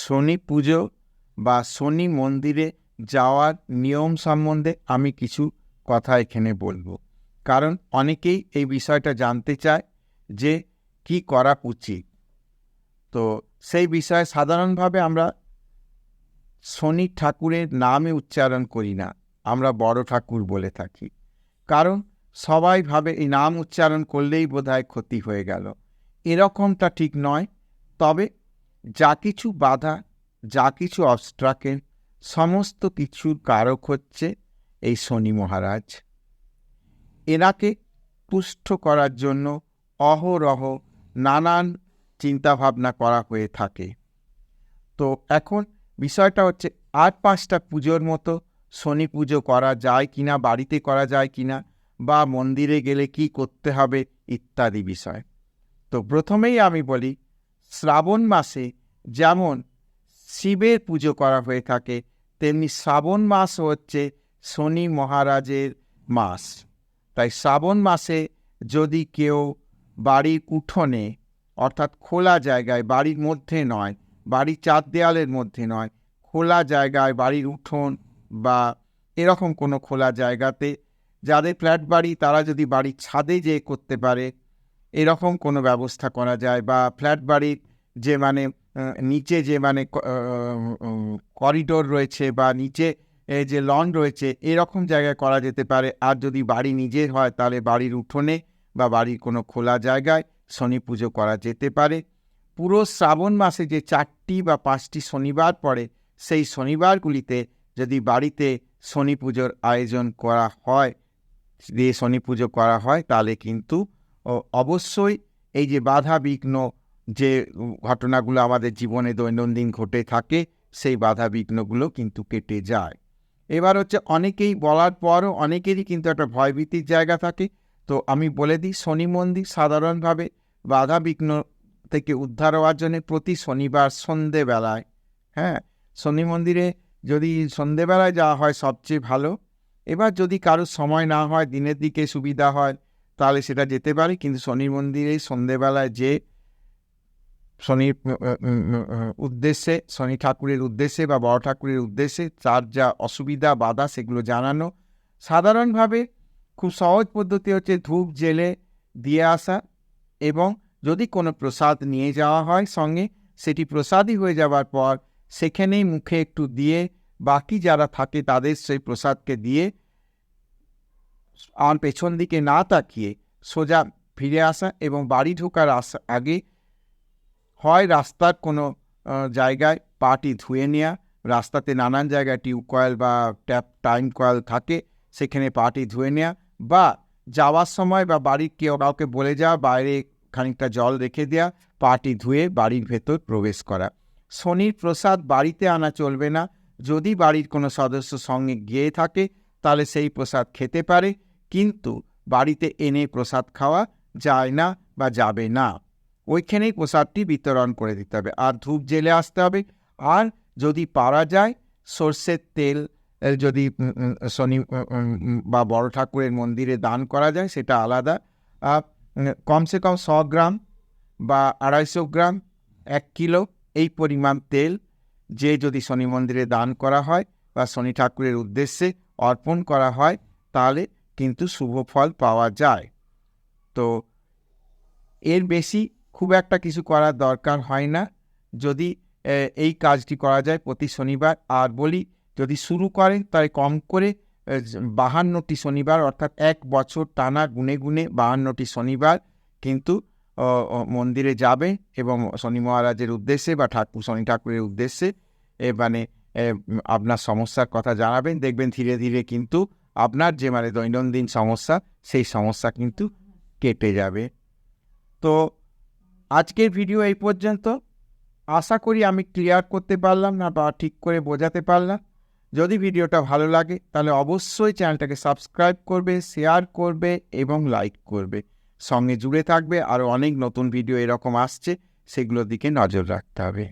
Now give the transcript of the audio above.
শনি পুজো বা শনি মন্দিরে যাওয়ার নিয়ম সম্বন্ধে আমি কিছু কথা এখানে বলবো, কারণ অনেকেই এই বিষয়টা জানতে চায় যে কি করা উচিত। তো সেই বিষয়ে সাধারণভাবে আমরা শনি ঠাকুরের নামে উচ্চারণ করি না, আমরা বড় ঠাকুর বলে থাকি। কারণ সবাই ভাবে এই নাম উচ্চারণ করলেই বোধহয় ক্ষতি হয়ে গেল। এরকমটা ঠিক নয়। তবে যা কিছু বাধা, যা কিছু অবস্ট্রাকেল, সমস্ত কিছুর কারক হচ্ছে এই শনি মহারাজ। এনাকে তুষ্ট করার জন্য অহরহ নানান চিন্তাভাবনা করা হয়ে থাকে। তো এখন বিষয়টা হচ্ছে, আর 5টা পুজোর মতো শনি পুজো করা যায় কিনা, বাড়িতে করা যায় কিনা, বা মন্দিরে গেলে কি করতে হবে ইত্যাদি বিষয়। তো প্রথমেই আমি বলি, শ্রাবণ মাসে যেমন শিবের পুজো করা হয়ে থাকে, তেমনি শ্রাবণ মাস হচ্ছে শনি মহারাজের মাস। তাই শ্রাবণ মাসে যদি কেউ বাড়ির উঠোনে, অর্থাৎ খোলা জায়গায়, বাড়ির মধ্যে নয়, বাড়ির চার দেয়ালের মধ্যে নয়, খোলা জায়গায়, বাড়ির উঠোন বা এরকম কোনো খোলা জায়গাতে, যাদের ফ্ল্যাট বাড়ি তারা যদি বাড়ির ছাদে যেয়ে করতে পারে, এরকম কোনো ব্যবস্থা করা যায়। বা ফ্ল্যাট বাড়ির যে নিচে যে করিডোর রয়েছে বা নিচে যে লন রয়েছে, এরকম জায়গায় করা যেতে পারে। আর যদি বাড়ি নিজের হয় তাহলে বাড়ির উঠোনে বা বাড়ির কোনো খোলা জায়গায় শনি পুজো করা যেতে পারে। পুরো শ্রাবণ মাসে যে 4টি বা 5টি শনিবার পড়ে, সেই শনিবারগুলিতে যদি বাড়িতে শনি পুজোর আয়োজন করা হয়, দিয়ে শনি পুজো করা হয়, তাহলে কিন্তু অবশ্যই এই যে বাধা বিঘ্ন যে ঘটনাগুলো আমাদের জীবনে দৈনন্দিন ঘটে থাকে, সেই বাধা বিঘ্নগুলো কিন্তু কেটে যায়। এবার হচ্ছে, অনেকেই বলার পরও অনেকেরই কিন্তু একটা ভয়ভীতির জায়গা থাকে। তো আমি বলে দিই, শনি মন্দির সাধারণভাবে বাধা বিঘ্ন থেকে উদ্ধার হওয়ার জন্য প্রতি শনিবার সন্ধেবেলায়, শনি মন্দিরে যদি সন্ধেবেলায় যাওয়া হয় সবচেয়ে ভালো। এবার যদি কারোর সময় না হয়, দিনের দিকে সুবিধা হয়, তাহলে সেটা যেতে পারে। কিন্তু শনি মন্দিরে সন্ধেবেলায় যে শনির উদ্দেশ্যে, শনি ঠাকুরের উদ্দেশ্যে বা বড় ঠাকুরের উদ্দেশ্যে তার যা অসুবিধা বাধা সেগুলো জানানো। সাধারণভাবে খুব সহজ পদ্ধতি হচ্ছে ধূপ জেলে দিয়ে আসা, এবং যদি কোনো প্রসাদ নিয়ে যাওয়া হয় সঙ্গে, সেটি প্রসাদই হয়ে যাওয়ার পর সেখানেই মুখে একটু দিয়ে বাকি যারা থাকে তাদের সেই প্রসাদকে দিয়ে আর পেছন দিকে না তাকিয়ে সোজা ফিরে আসা। এবং বাড়ি ঢোকার আগে হয় রাস্তার কোনো জায়গায় পাটি ধুয়ে নেওয়া, রাস্তাতে নানান জায়গায় টিউবওয়েল বা টাইম কয়েল থাকে, সেখানে পাটি ধুয়ে নেওয়া, বা যাওয়ার সময় বা বাড়ির কেউ কাউকে বলে যাওয়া, বাইরে খানিকটা জল রেখে দেওয়া, পাটি ধুয়ে বাড়ির ভেতর প্রবেশ করা। শনির প্রসাদ বাড়িতে আনা চলবে না। যদি বাড়ির কোনো সদস্য সঙ্গে গিয়ে থাকে তাহলে সেই প্রসাদ খেতে পারে, কিন্তু বাড়িতে এনে প্রসাদ খাওয়া যায় না বা যাবে না। ওইখানেই প্রসাদটি বিতরণ করে দিতে হবে, আর ধূপ জেলে আসতে হবে। আর যদি পারা যায় সর্ষের তেল যদি শনি বা বড় ঠাকুরের মন্দিরে দান করা যায় সেটা আলাদা। কমসে কম 100 গ্রাম বা 250 গ্রাম, 1 কিলো এই পরিমাণ তেল যে যদি শনি মন্দিরে দান করা হয় বা শনি ঠাকুরের উদ্দেশ্যে অর্পণ করা হয়, তাহলে কিন্তু শুভ ফল পাওয়া যায়। তো এর বেশি খুব একটা কিছু করার দরকার হয় না যদি এই কাজটি করা যায় প্রতি শনিবার। আর বলি, যদি শুরু করেন তাই কম করে 52টি শনিবার, অর্থাৎ 1 বছর টানা গুনে গুনে 52টি শনিবার কিন্তু মন্দিরে যাবে এবং শনি মহারাজের উদ্দেশ্যে বা শনি ঠাকুরের উদ্দেশ্যে আপনার সমস্যার কথা জানাবেন। দেখবেন ধীরে ধীরে কিন্তু আপনার যে দৈনন্দিন সমস্যা, সেই সমস্যা কিন্তু কেটে যাবে। তো আজকের ভিডিও এই পর্যন্ত। আশা করি আমি ক্লিয়ার করতে পারলাম না বা ঠিক করে বোঝাতে পারলাম। যদি ভিডিওটা ভালো লাগে তাহলে অবশ্যই চ্যানেলটাকে সাবস্ক্রাইব করবে, শেয়ার করবে এবং লাইক করবে। সঙ্গে জুড়ে থাকবে, আরও অনেক নতুন ভিডিও এরকম আসছে, সেগুলোর দিকে নজর রাখতে হবে।